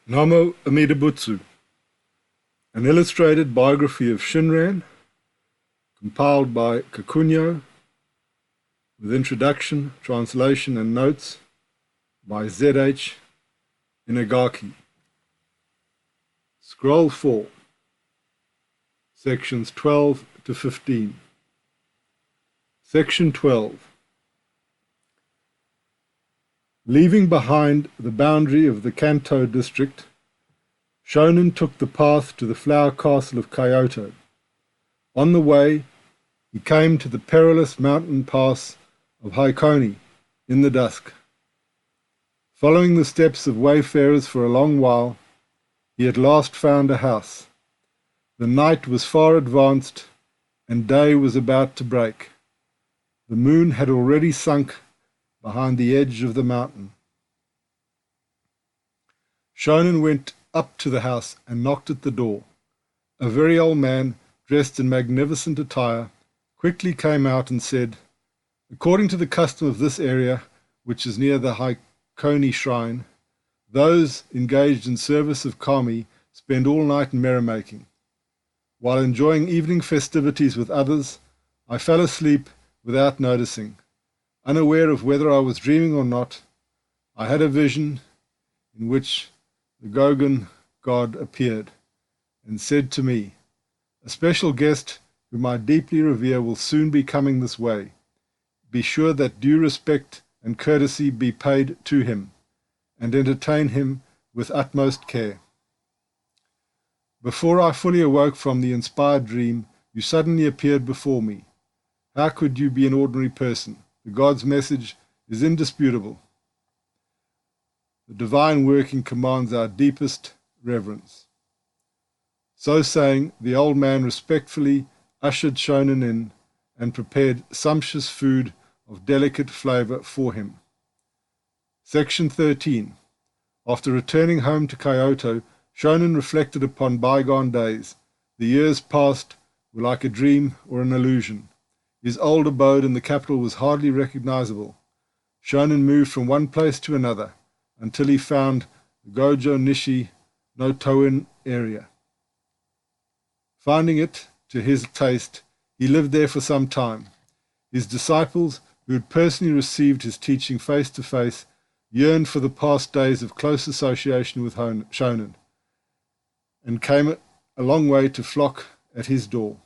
Namo Amidabutsu, an illustrated biography of Shinran, compiled by Kakunyo, with introduction, translation and notes by Z.H. Inagaki. Scroll 4, sections 12 to 15. Section 12. Leaving behind the boundary of the Kanto district, Shonin took the path to the flower castle of Kyoto. On the way, he came to the perilous mountain pass of Hikone in the dusk. Following the steps of wayfarers for a long while, he at last found a house. The night was far advanced, and day was about to break. The moon had already sunk behind the edge of the mountain. Shonin went up to the house and knocked at the door. A very old man, dressed in magnificent attire, quickly came out and said, "According to the custom of this area, which is near the Hikone shrine, those engaged in service of kami spend all night in merrymaking. While enjoying evening festivities with others, I fell asleep without noticing. Unaware of whether I was dreaming or not, I had a vision in which the Gogun god appeared and said to me, 'A special guest whom I deeply revere will soon be coming this way. Be sure that due respect and courtesy be paid to him, and entertain him with utmost care.' Before I fully awoke from the inspired dream, you suddenly appeared before me. How could you be an ordinary person? The God's message is indisputable. The divine working commands our deepest reverence." So saying, the old man respectfully ushered Shonin in and prepared sumptuous food of delicate flavor for him. Section 13. After returning home to Kyoto, Shonin reflected upon bygone days. The years past were like a dream or an illusion. His old abode in the capital was hardly recognizable. Shonin moved from one place to another until he found the Gojo Nishi no Toin area. Finding it to his taste, he lived there for some time. His disciples, who had personally received his teaching face to face, yearned for the past days of close association with Shonin, and came a long way to flock at his door.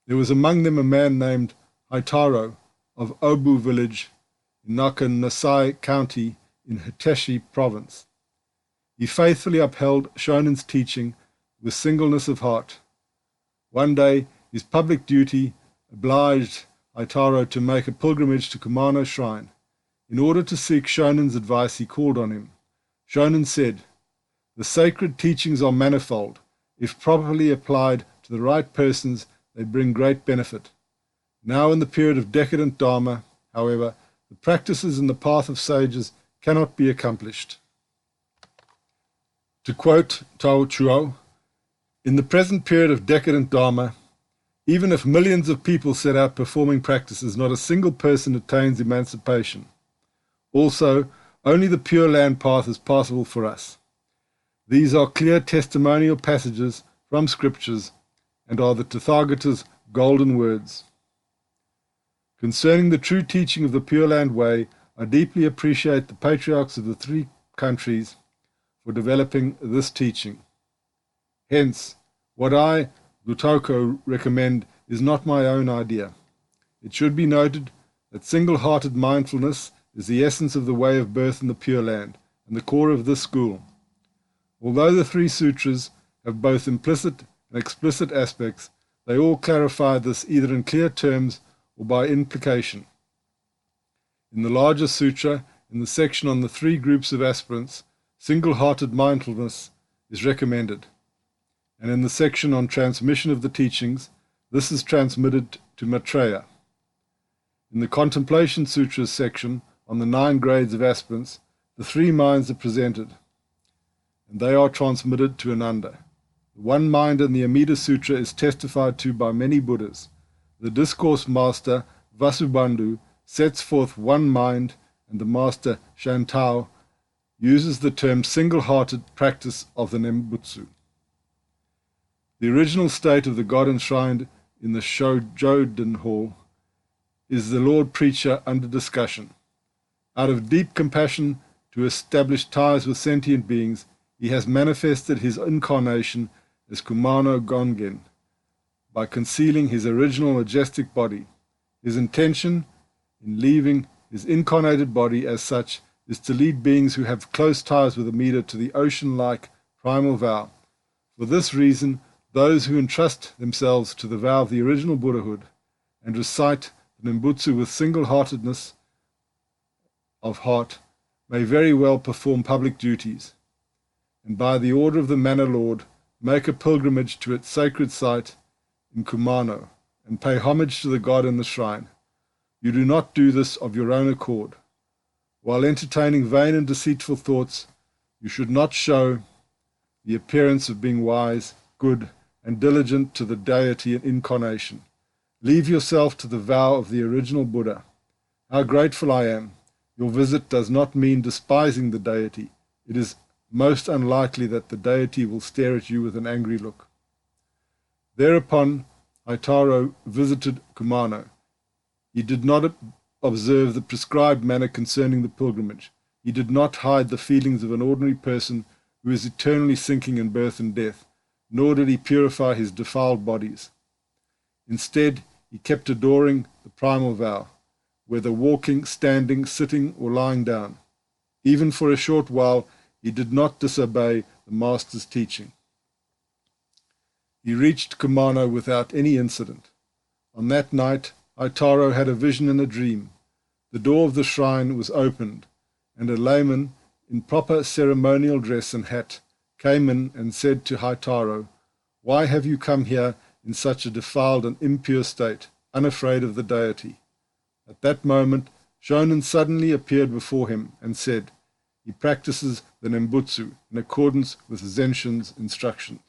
There was among them a man named Haitaro of Obu village in Nakanosai County in Hiteshi province. He faithfully upheld Shonin's teaching with singleness of heart. One day, his public duty obliged Haitaro to make a pilgrimage to Kumano Shrine. In order to seek Shonin's advice, he called on him. Shonin said, "The sacred teachings are manifold. If properly applied to the right persons, they bring great benefit. Now in the period of decadent Dharma, however, the practices in the path of sages cannot be accomplished." To quote Tao Chuo, "In the present period of decadent Dharma, even if millions of people set out performing practices, not a single person attains emancipation. Also, only the Pure Land path is possible for us. These are clear testimonial passages from scriptures and are the Tathagata's golden words. Concerning the true teaching of the Pure Land Way, I deeply appreciate the patriarchs of the three countries for developing this teaching. Hence, what I, Gutoko, recommend is not my own idea. It should be noted that single-hearted mindfulness is the essence of the way of birth in the Pure Land and the core of this school. Although the three sutras have both implicit and explicit aspects, they all clarify this either in clear terms or by implication. In the larger sutra, in the section on the three groups of aspirants, single-hearted mindfulness is recommended. And in the section on transmission of the teachings, this is transmitted to Maitreya. In the Contemplation Sutras section on the 9 grades of aspirants, the 3 minds are presented, and they are transmitted to Ananda. The one mind in the Amida Sutra is testified to by many Buddhas. The discourse master Vasubandhu sets forth one mind, and the master Shantao uses the term single-hearted practice of the Nembutsu. The original state of the god enshrined in the Shojoden Hall is the Lord Preacher under discussion. Out of deep compassion to establish ties with sentient beings, he has manifested his incarnation as Kumano Gongen by concealing his original majestic body. His intention in leaving his incarnated body as such is to lead beings who have close ties with Amida to the ocean-like primal vow. For this reason, those who entrust themselves to the vow of the original Buddhahood and recite the Nembutsu with single-heartedness of heart may very well perform public duties, and by the order of the Manor Lord make a pilgrimage to its sacred site in Kumano and pay homage to the god in the shrine. You do not do this of your own accord. While entertaining vain and deceitful thoughts, you should not show the appearance of being wise, good, and diligent to the deity and incarnation. Leave yourself to the vow of the original Buddha. How grateful I am. Your visit does not mean despising the deity. It is most unlikely that the deity will stare at you with an angry look. Thereupon, Haitaro visited Kumano. He did not observe the prescribed manner concerning the pilgrimage. He did not hide the feelings of an ordinary person who is eternally sinking in birth and death, nor did he purify his defiled bodies. Instead, he kept adoring the primal vow, whether walking, standing, sitting, or lying down. Even for a short while, he did not disobey the master's teaching. He reached Kumano without any incident. On that night, Haitaro had a vision in a dream. The door of the shrine was opened, and a layman in proper ceremonial dress and hat came in and said to Haitaro, "Why have you come here in such a defiled and impure state, unafraid of the deity?" At that moment, Shonin suddenly appeared before him and said, "He practices the Nembutsu in accordance with Zenshin's instructions."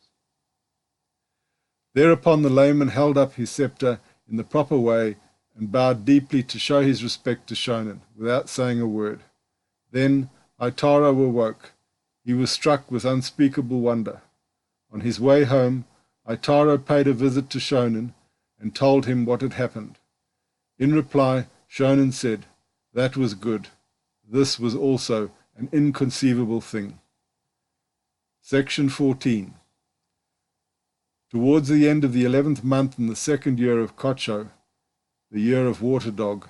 Thereupon the layman held up his scepter in the proper way and bowed deeply to show his respect to Shonin, without saying a word. Then Haitaro awoke. He was struck with unspeakable wonder. On his way home, Haitaro paid a visit to Shonin and told him what had happened. In reply, Shonin said, "That was good. This was also an inconceivable thing." Section 14. Towards the end of the 11th month in the second year of Kocho, the year of Water Dog,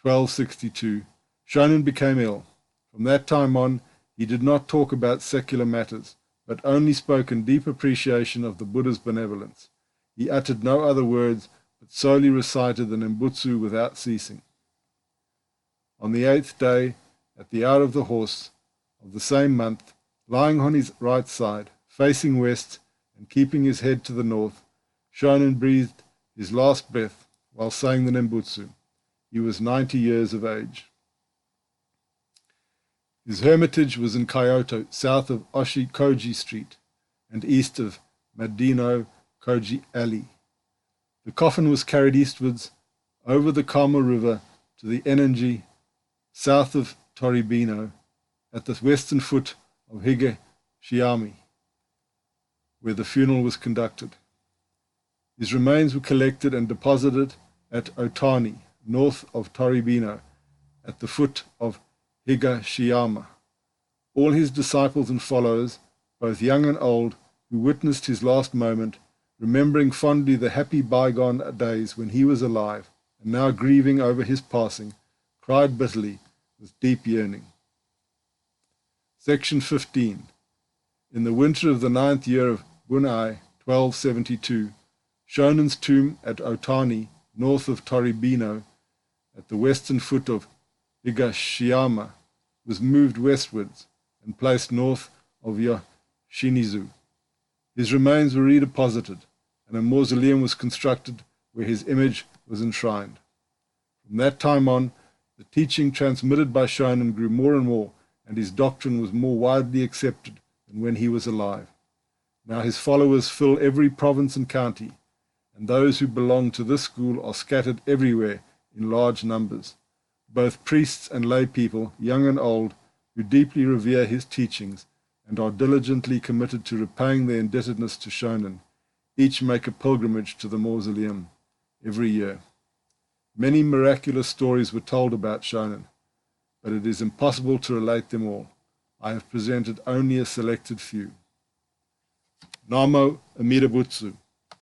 1262, Shonin became ill. From that time on, he did not talk about secular matters, but only spoke in deep appreciation of the Buddha's benevolence. He uttered no other words, but solely recited the Nembutsu without ceasing. On the 8th day, at the hour of the horse, of the same month, lying on his right side, facing west, and keeping his head to the north, Shonin breathed his last breath while saying the Nembutsu. He was 90 years of age. His hermitage was in Kyoto, south of Oshikoji Street and east of Madino Koji Alley. The coffin was carried eastwards over the Kamo River to the Enenji, south of Toribino, at the western foot of Higashiyama, where the funeral was conducted. His remains were collected and deposited at Otani, north of Toribino, at the foot of Higashiyama. All his disciples and followers, both young and old, who witnessed his last moment, remembering fondly the happy bygone days when he was alive, and now grieving over his passing, cried bitterly with deep yearning. Section 15. In the winter of the 9th year of Bunai, 1272, Shonin's tomb at Otani, north of Toribino, at the western foot of Higashiyama, was moved westwards and placed north of Yoshinizu. His remains were redeposited, and a mausoleum was constructed where his image was enshrined. From that time on, the teaching transmitted by Shonin grew more and more, and his doctrine was more widely accepted than when he was alive. Now his followers fill every province and county, and those who belong to this school are scattered everywhere in large numbers. Both priests and lay people, young and old, who deeply revere his teachings and are diligently committed to repaying their indebtedness to Shonin, each make a pilgrimage to the mausoleum every year. Many miraculous stories were told about Shonin, but it is impossible to relate them all. I have presented only a selected few. Namo Amida Butsu.